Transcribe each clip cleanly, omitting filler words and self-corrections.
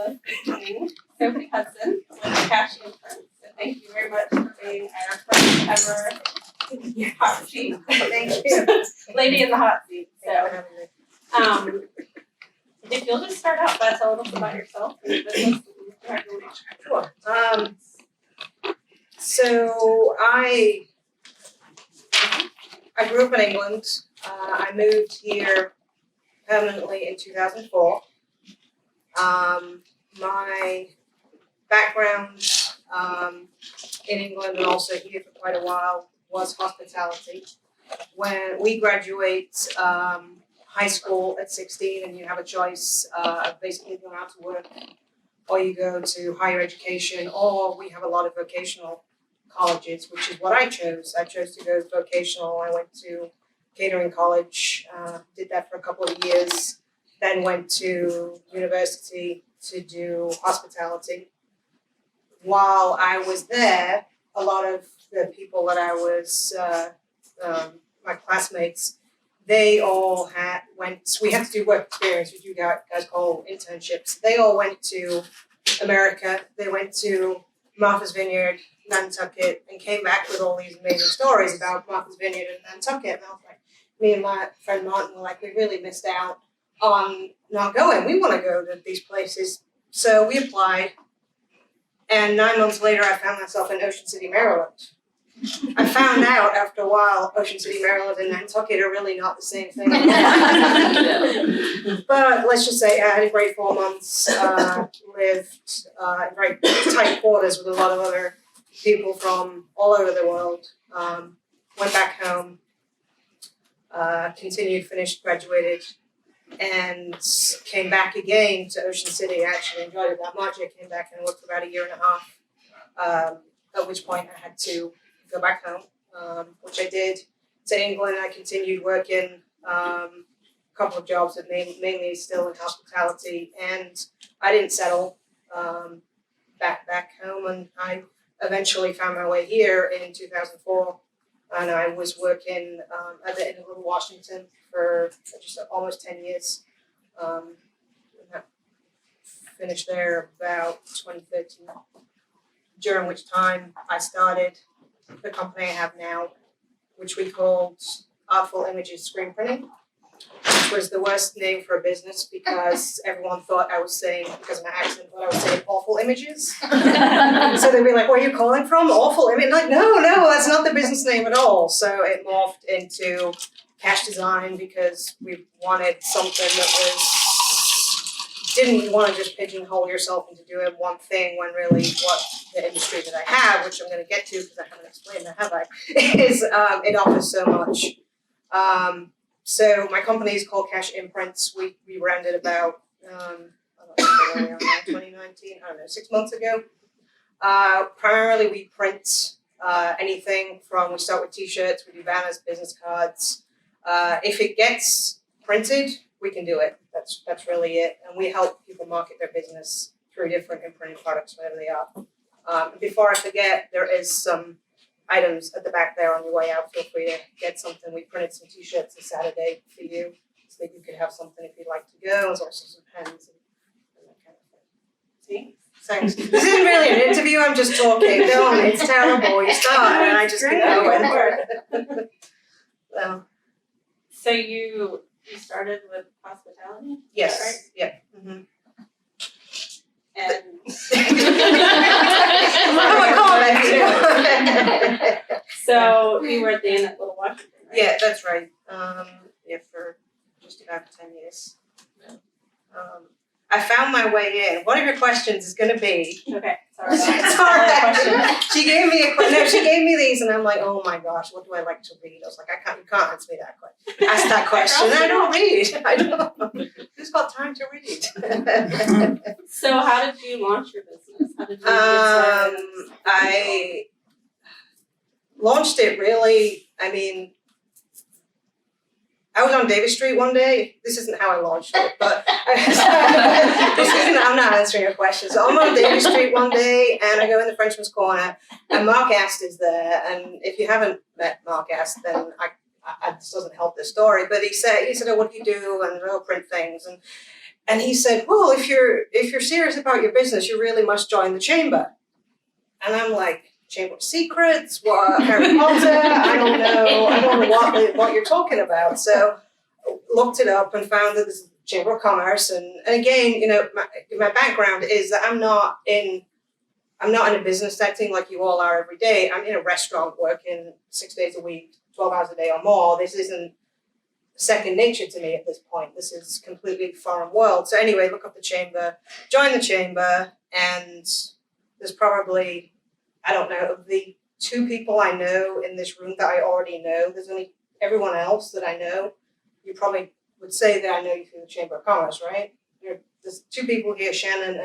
of Sophie Hudson with Kash Imprints. So thank you very much for being our first ever hot seat. Thank you. Lady in the hot seat. So, if you'll just start out by telling us about yourself and the business and Sure. So I grew up in England. I moved here permanently in 2004. My background in England and also here for quite a while was hospitality. When we graduate high school at 16 and you have a choice of basically going out to work, or you go to higher education, or we have a lot of vocational colleges, which is what I chose. I chose to go vocational. I went to catering college, did that for a couple of years, then went to university to do hospitality. While I was there, a lot of the people that I was, my classmates, they all we had to do work experience, which you guys call internships. They all went to America. They went to Martha's Vineyard, Nantucket, and came back with all these amazing stories about Martha's Vineyard and Nantucket. And I was like, me and my friend Martin were like, we really missed out on not going. We want to go to these places. So we applied. And 9 months later, I found myself in Ocean City, Maryland. I found out after a while, Ocean City, Maryland and Nantucket are really not the same thing. But let's just say I had a great 4 months, lived in very tight quarters with a lot of other people from all over the world. Went back home, continued, finished, graduated, and came back again to Ocean City. I actually enjoyed it that much. I came back and worked for about a year and a half, at which point I had to go back home, which I did. To England, I continued working a couple of jobs, but mainly still in hospitality, and I didn't settle back home, and I eventually found my way here in 2004, and I was working at the Inn of Little Washington for just almost 10 years. Finished there about 2013, during which time I started the company I have now, which we called Artful Images Screen Printing, which was the worst name for a business because everyone thought I was saying, because of my accent, thought I was saying awful images. So they'd be like, where are you calling from? Awful image? Like, no, that's not the business name at all. So it morphed into Kash Design because we wanted something that didn't want to just pigeonhole yourself into doing one thing when really what the industry that I have, which I'm going to get to because I haven't explained that, have I, is it offers so much. So my company is called Kash Imprints. We rebranded about, 2019, 6 months ago. Primarily we print anything from, we start with t-shirts, we do banners, business cards. If it gets printed, we can do it. That's really it. And we help people market their business through different imprinted products, whatever they are. Before I forget, there is some items at the back there on your way out. Feel free to get something. We printed some t-shirts this Saturday for you so that you could have something if you'd like to go. There's also some pens and that kind of thing. See? Thanks. This isn't really an interview. I'm just talking. No, it's terrible. You start and I just get going. So you started with hospitality? Yes. Right? Yeah. Mm-hmm. And so you were at the Inn at Little Washington, right? Yeah, that's right. For just about 10 years. I found my way in. One of your questions is going to be. Okay, sorry. It's all right. She gave me these, and I'm like, oh my gosh, what do I like to read? I was like, you can't answer me that question. Ask that question. I don't read. I don't. Who's got time to read? So how did you launch your business? How did you get started? I launched it really, I was on Davis Street one day. This isn't how I launched it, but I'm not answering your question. So I'm on Davis Street one day and I go in the Frenchman's Corner and Mark Ast is there. And if you haven't met Mark Ast, then this doesn't help the story. But he said, oh, what do you do? And I'll print things. And And he said, well, if you're serious about your business, you really must join the chamber. And I'm like, Chamber of Secrets, what, Harry Potter? I don't know what you're talking about. So looked it up and found that this is Chamber of Commerce. And again, my background is that I'm not in a business setting like you all are every day. I'm in a restaurant working 6 days a week, 12 hours a day or more. This isn't second nature to me at this point. This is completely foreign world. So anyway, look up the chamber, join the chamber, and there's probably, I don't know, of the 2 people I know in this room that I already know, there's only everyone else that I know. You probably would say that I know you through the Chamber of Commerce, right? There's 2 people here, Shannon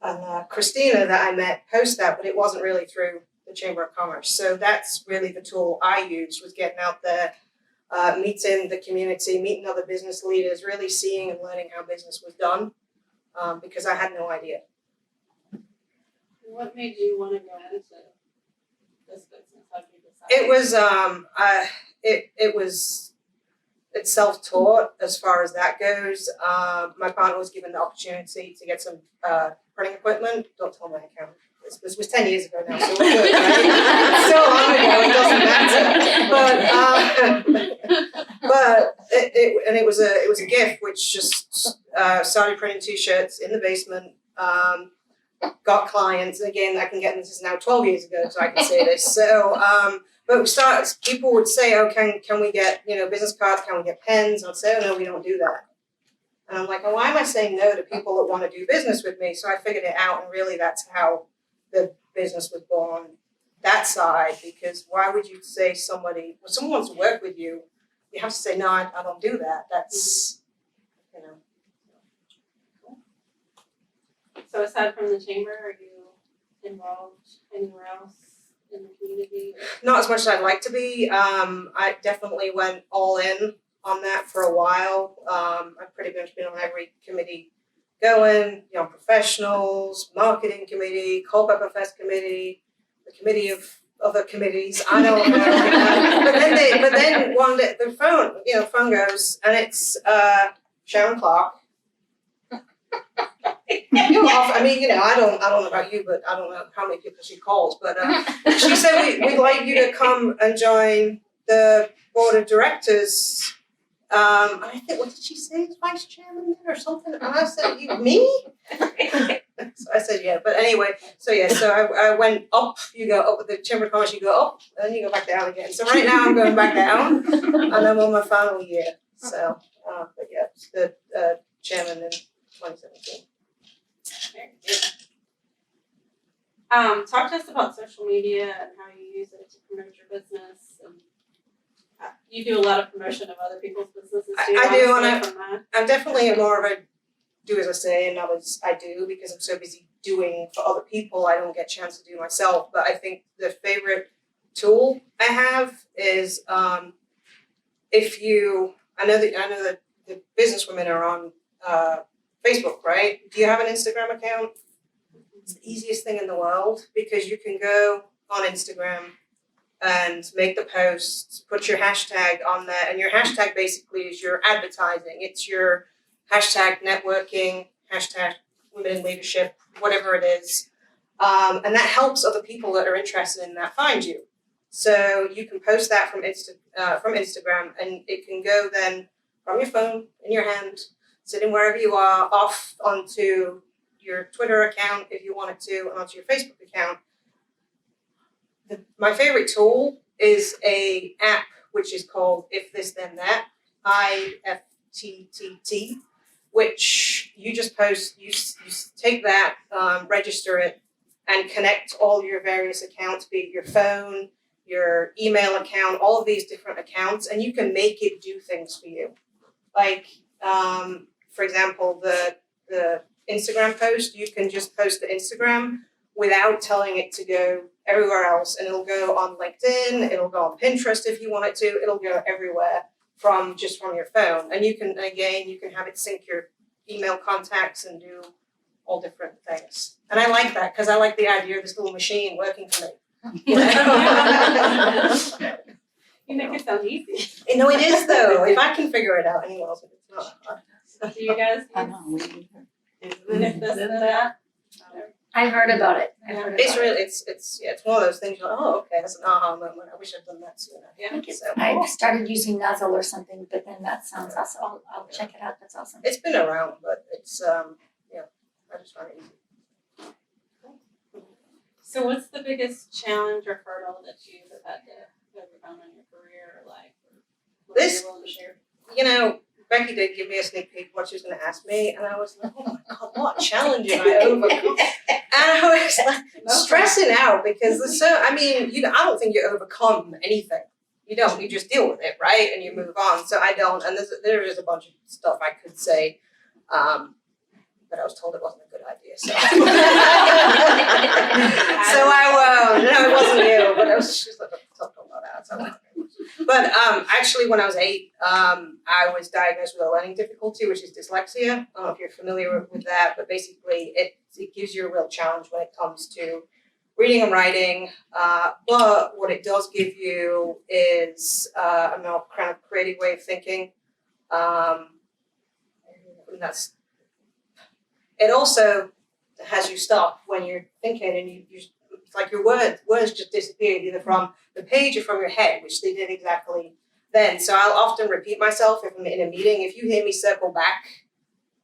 and Christina, that I met post that, but it wasn't really through the Chamber of Commerce. So that's really the tool I used, was getting out there, meeting the community, meeting other business leaders, really seeing and learning how business was done, because I had no idea. What made you want to go into this business? How did you decide? It's self-taught as far as that goes. My partner was given the opportunity to get some printing equipment. Don't tell my account. This was 10 years ago now, so we're good, right? It's so long ago, it doesn't matter. But it was a gift, which just started printing T-shirts in the basement. Got clients, and again, I can get this is now 12 years ago, so I can say this. So, but people would say, oh, can we get, business cards, can we get pens? I'd say, oh, no, we don't do that. And I'm like, oh, why am I saying no to people that want to do business with me? So I figured it out, and really that's how the business was born, that side, because why would you say when someone wants to work with you, you have to say, no, I don't do that. That's, So aside from the chamber, are you involved anywhere else in the community? Not as much as I'd like to be. I definitely went all in on that for a while. I've pretty much been on every committee going, professionals, marketing committee, Culpeper Fest committee, the committee of other committees. I don't know. but then one day the phone goes, and it's Sharon Clark. I don't know about you, but I don't know how many people she calls, but she said we'd like you to come and join the board of directors. I think, what did she say, vice chairman or something? And I said, me? So I said, yeah, but anyway, so I went up, you go up with the Chamber of Commerce, you go up, and then you go back down again. So right now I'm going back down, and I'm on my final year. So, but yeah, the chairman in 2017. Very good. Talk to us about social media and how you use it to promote your business. And you do a lot of promotion of other people's businesses too. I do, and I'm definitely more of a do as I say and not as I do, because I'm so busy doing for other people, I don't get a chance to do myself. But I think the favorite tool I have is I know that the business women are on Facebook, right? Do you have an Instagram account? It's the easiest thing in the world, because you can go on Instagram and make the posts, put your hashtag on there, and your hashtag basically is your advertising. It's your hashtag networking, hashtag women in leadership, whatever it is. And that helps other people that are interested in that find you. So you can post that from Instagram, and it can go then from your phone in your hand, sitting wherever you are, off onto your Twitter account if you wanted to, and onto your Facebook account. My favorite tool is a app which is called If This Then That, IFTTT, which you just post, you take that, register it, and connect all your various accounts, be it your phone, your email account, all of these different accounts, and you can make it do things for you. Like, for example, the Instagram post, you can just post to Instagram without telling it to go everywhere else, and it'll go on LinkedIn, it'll go on Pinterest if you want it to, it'll go everywhere from your phone. And you can have it sync your email contacts and do all different things. And I like that, because I like the idea of this little machine working for me. You make it sound easy. No, it is though. If I can figure it out, anyone else, it's not hard. Do you guys nip this and that? I've heard about it. It's really, it's one of those things, you're like, oh, okay, that's an aha moment, I wish I'd done that sooner. Yeah. So, I started using Nuzzle or something, but then that sounds awesome. I'll check it out. That's awesome. it's been around, but it's, yeah, I just find it easy. So what's the biggest challenge or hurdle that you have had to overcome in your career or life? Or what This- you're willing to share? You know, Becky did give me a sneak peek what she was gonna ask me, and I was like, oh my god, what challenge have I overcome? And I was like, stressing out because there's so, I mean, I don't think you overcome anything. You don't, you just deal with it, right? And you move on. So I don't, and there is a bunch of stuff I could say, but I was told it wasn't a good idea, so. So I won't, no, it wasn't you, but I was just like, talk about that, so. But actually when I was 8, I was diagnosed with a learning difficulty, which is dyslexia. I don't know if you're familiar with that, but basically it gives you a real challenge when it comes to reading and writing. But what it does give you is a more kind of creative way of thinking. And that's, it also has you stop when you're thinking and you it's like your words just disappeared either from the page or from your head, which they did exactly then. So I'll often repeat myself if I'm in a meeting. If you hear me circle back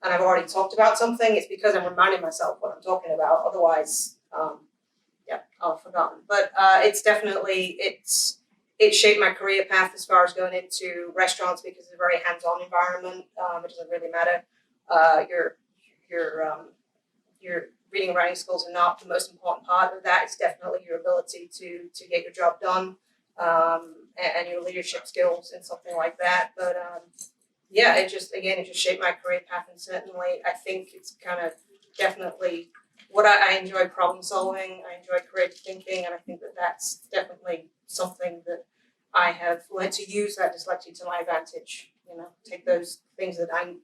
and I've already talked about something, it's because I'm reminding myself what I'm talking about. Otherwise, I've forgotten. But it's definitely, it shaped my career path as far as going into restaurants because it's a very hands-on environment. It doesn't really matter. Your reading and writing skills are not the most important part of that. It's definitely your ability to get your job done, and your leadership skills and something like that. But yeah, it just shaped my career path, and certainly I think it's kind of definitely what I enjoy problem solving. I enjoy creative thinking, and I think that that's definitely something that I have learned to use that dyslexia to my advantage. Take those things that I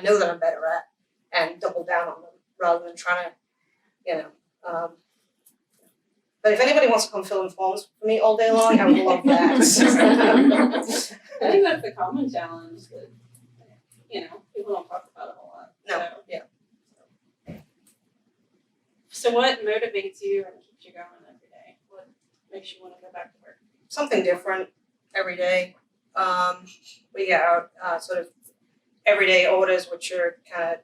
know that I'm better at and double down on them rather than trying to, but if anybody wants to come fill in forms for me all day long, I would love that. I think that's a common challenge that, people don't talk about it a lot. No, So. yeah. So what motivates you and keeps you going every day? What makes you want to go back to work? Something different every day. We get out sort of everyday orders, which are kind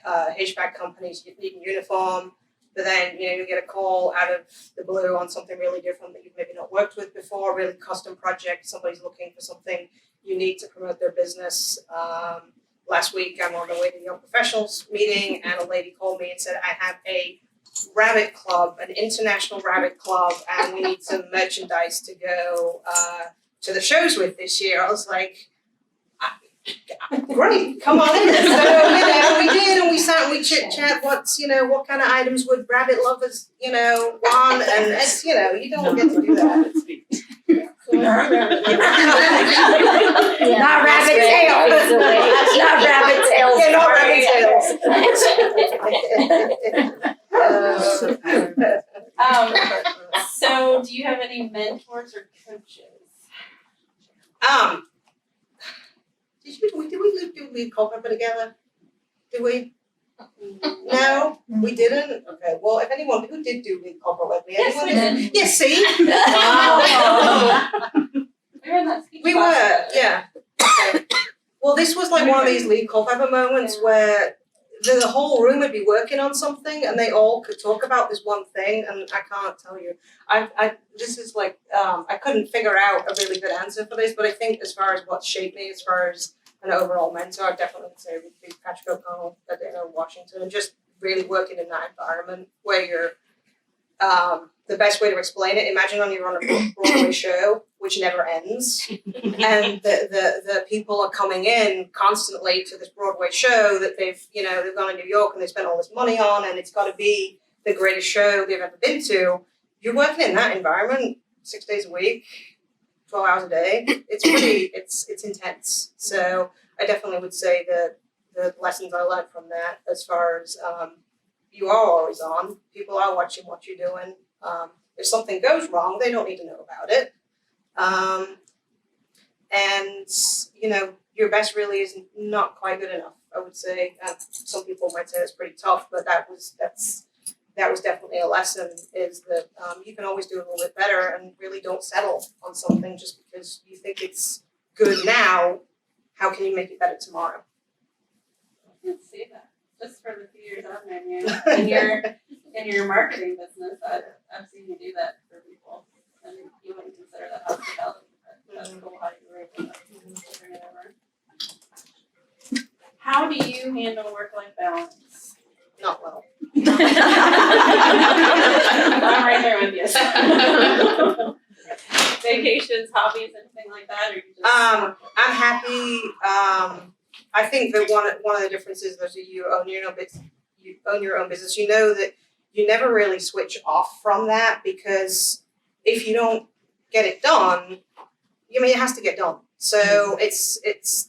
of HVAC companies needing uniform. But then, you get a call out of the blue on something really different that you've maybe not worked with before, really custom project. Somebody's looking for something unique to promote their business. Last week, I'm on the way to the Young Professionals meeting, and a lady called me and said, I have a rabbit club, an international rabbit club, and we need some merchandise to go to the shows with this year. I was like, great, come on in. So, we did, and we sat and we chit-chat what kind of items would rabbit lovers, want, and it's, you don't get to do that. Not rabbit tails. Not rabbit tails. Yeah, not rabbit tails. So do you have any mentors or coaches? Did we do lead Culpeper together? Did we? No, we didn't. Okay. Well, if anyone who did do lead Culpeper with me, Yes, anyone? we did. Yes. See. Wow. We were in that speech We class were. together. Yeah. Okay. Well, this was like one of these lead Culpeper moments where the whole room would be working on something, and they all could talk about this one thing, and I can't tell you. This is like I couldn't figure out a really good answer for this, but I think as far as what shaped me, as far as an overall mentor, I definitely would say would be Patrick O'Connell at Washington, and just really working in that environment where you're the best way to explain it, imagine you're on a Broadway show which never ends, and the people are coming in constantly to this Broadway show that they've gone to New York and they spent all this money on, and it's got to be the greatest show they've ever been to. You're working in that environment 6 days a week, 12 hours a day. It's pretty, it's intense. So I definitely would say that the lessons I learned from that, as far as you are always on, people are watching what you're doing. If something goes wrong, they don't need to know about it. And your best really is not quite good enough. I would say. Some people might say it's pretty tough, but that was definitely a lesson, is that you can always do a little bit better, and really don't settle on something just because you think it's good now. How can you make it better tomorrow? I can see that. Just for the few years I've known you, in your marketing business, I've seen you do that for people, and you wouldn't consider that hospitality, but that's cool how you were able to bring it over. How do you handle work-life balance? Not well. I'm right there with you. Vacations, hobbies, anything like that, or you just? I'm happy. I think that one of the differences is you own your own business. You own your own business. You know that you never really switch off from that, because if you don't get it done, it has to get done. So it's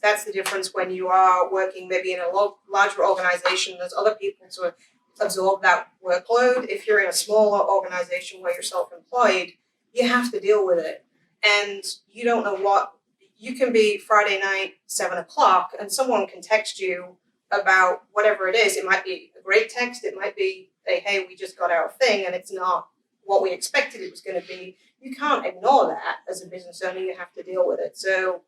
that's the difference when you are working maybe in a larger organization. There's other people to absorb that workload. If you're in a smaller organization where you're self-employed, you have to deal with it, and you don't know what. You can be Friday night, 7:00, and someone can text you about whatever it is. It might be a great text. It might be, hey, we just got our thing, and it's not what we expected it was going to be. You can't ignore that as a business owner. You have to deal with it. So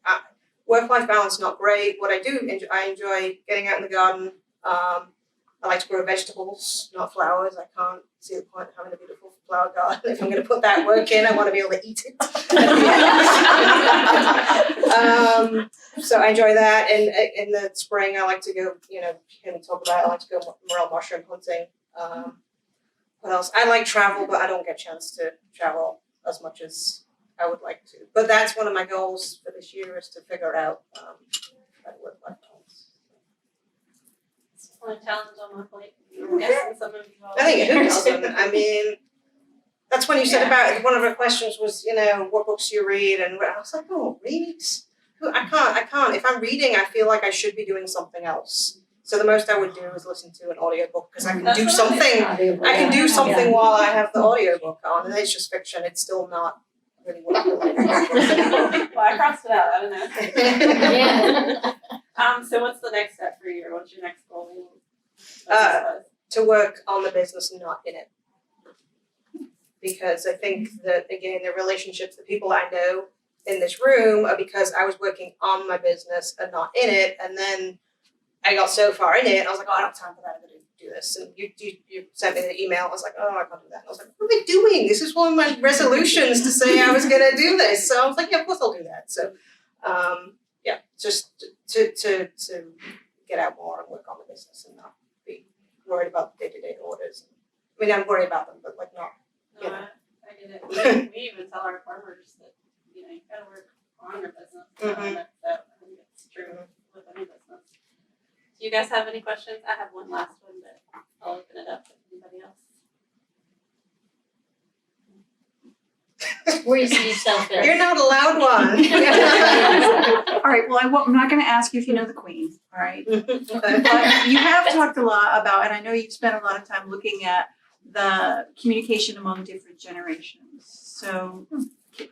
work-life balance, not great. What I do, I enjoy getting out in the garden. I like to grow vegetables, not flowers. I can't see the point of having a beautiful flower garden. If I'm going to put that work in, I want to be able to eat it. So I enjoy that. And in the spring, I like to go, can we talk about it? I like to go morel mushroom hunting. What else? I like travel, but I don't get a chance to travel as much as I would like to. But that's one of my goals for this year, is to figure out that work-life balance. It's a challenge on my plate. I'm guessing some of you all. I think who doesn't? I mean, that's when you said about, one of our questions was, what books do you read? And I was like, oh, read? I can't. If I'm reading, I feel like I should be doing something else. So the most I would do is listen to an audiobook, because I can do something. I can do something while I have the audiobook on, and it's just fiction. It's still not really what I like. Well, I crossed it out. I don't know. Yeah. So what's the next step for you? What's your next goal? To work on the business and not in it. Because I think that, again, the relationships, the people I know in this room are because I was working on my business and not in it. And then I got so far in it, I was like, oh, I don't have time for that. I'm going to do this. And you sent me the email. I was like, oh, I can't do that. And I was like, what am I doing? This is one of my resolutions to say I was going to do this. So I was like, yeah, of course I'll do that. So, just to get out more and work on the business and not be worried about day-to-day orders. I mean, I'm worried about them, but like not. No, I get it. We even tell our farmers that, you gotta work on your business. So I think it's true with any business. Do you guys have any questions? I have one last one, but I'll open it up to anybody else. Where you see yourself in? You're not allowed one. All right, well, I'm not gonna ask you if you know the Queen, all right? But you have talked a lot about, and I know you've spent a lot of time looking at the communication among different generations. So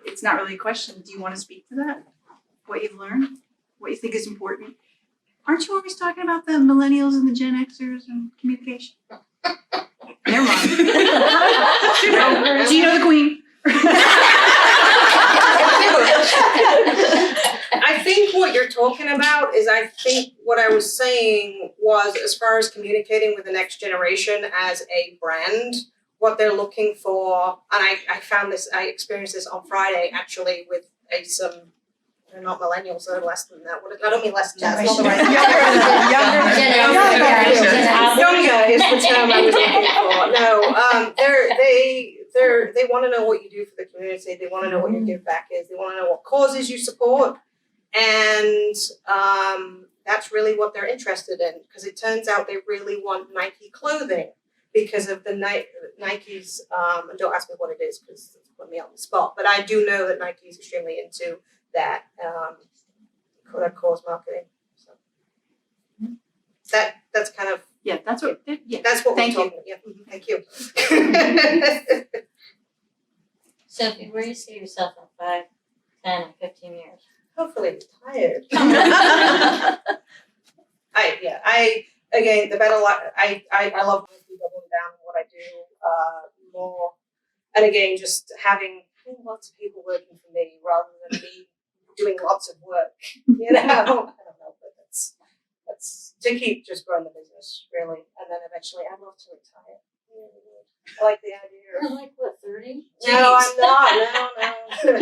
it's not really a question. Do you want to speak to that? What you've learned? What you think is important? Aren't you always talking about the millennials and the Gen Xers and communication? Never mind. Do you know the Queen? I think what you're talking about is, I think what I was saying was, as far as communicating with the next generation as a brand, what they're looking for, and I found this, I experienced this on Friday actually with some, they're not millennials, they're less than that. I don't mean less than that, it's not the right. Younger is the term I was looking for. No, they want to know what you do for the community. They want to know what your give back is. They want to know what causes you support, and that's really what they're interested in. Because it turns out they really want Nike clothing because of the Nike's. And don't ask me what it is because it's putting me on the spot. But I do know that Nike is extremely into that cause marketing. So that's kind of. Yeah, that's what. Yeah. That's what Thank we're you. talking. Yeah, thank you. Sophie, where do you see yourself in 5, 10, and 15 years? Hopefully retired. Again, the better I love doubling down on what I do more, and again, just having lots of people working for me rather than me doing lots of work. You know, I don't know, but that's to keep just growing the business really, and then eventually I'd love to retire. I like the idea. Like what, 30? No, I'm not. No.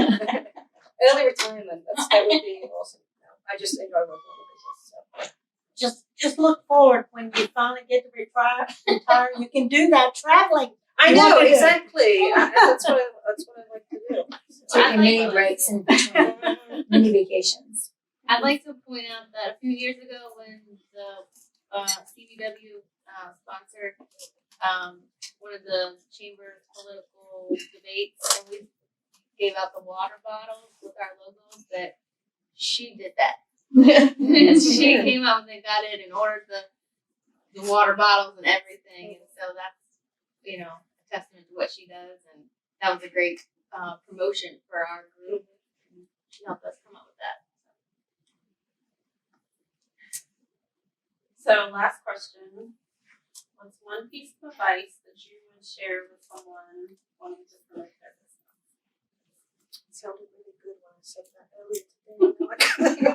Early retirement. That would be awesome. No, I just enjoy working on the business. So. Just look forward when you finally get to retire. You can do that traveling. I You know want to do. exactly. That's what I like to do. Taking mini breaks in between, mini vacations. I'd like to point out that a few years ago when the CBW sponsored one of the chamber's political debates, and we gave out the water bottles with our logos, that she did that. She came out and got it and ordered the water bottles and everything, and so that's, you know, a testament to what she does, and that was a great promotion for our group. She helped us come up with that. So last question. What's one piece of advice that you would share with someone wanting to promote their business? It sounded really good when I said that earlier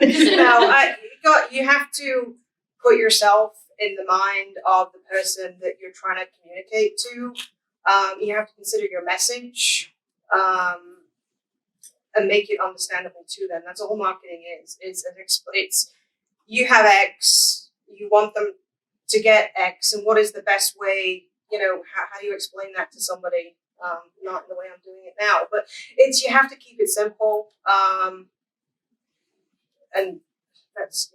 today. You have to put yourself in the mind of the person that you're trying to communicate to. You have to consider your message and make it understandable to them. That's all marketing is. It's you have X, you want them to get X, and what is the best way, you know, how do you explain that to somebody? Not in the way I'm doing it now, but you have to keep it simple. And that's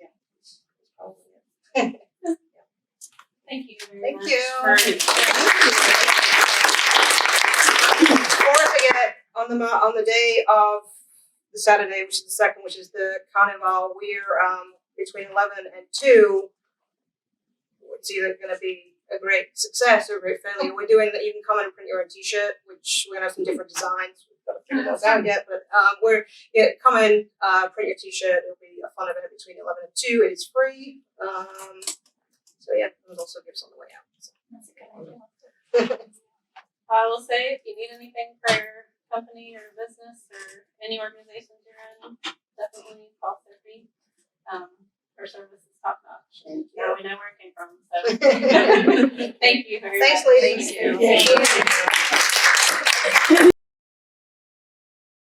probably it. Thank you very Thank much. you. Before I forget, on the day of the Saturday, which is the second, which is the carnival, we're between 11 and 2. It's either going to be a great success or a great failure. We're doing that. You can come in and print your own T-shirt, which we're going to have some different designs. We've got to figure those out yet, but come in, print your T-shirt. It'll be a fun event between 11 and 2. It is free. So yeah, there's also gifts on the way out. So. That's a good idea. I will say, if you need anything for your company or business or any organizations you're in, definitely call Sophie. Her service is top notch. Now we know where it came from. So thank you very Thanks, much. ladies. Thank you. Thank you.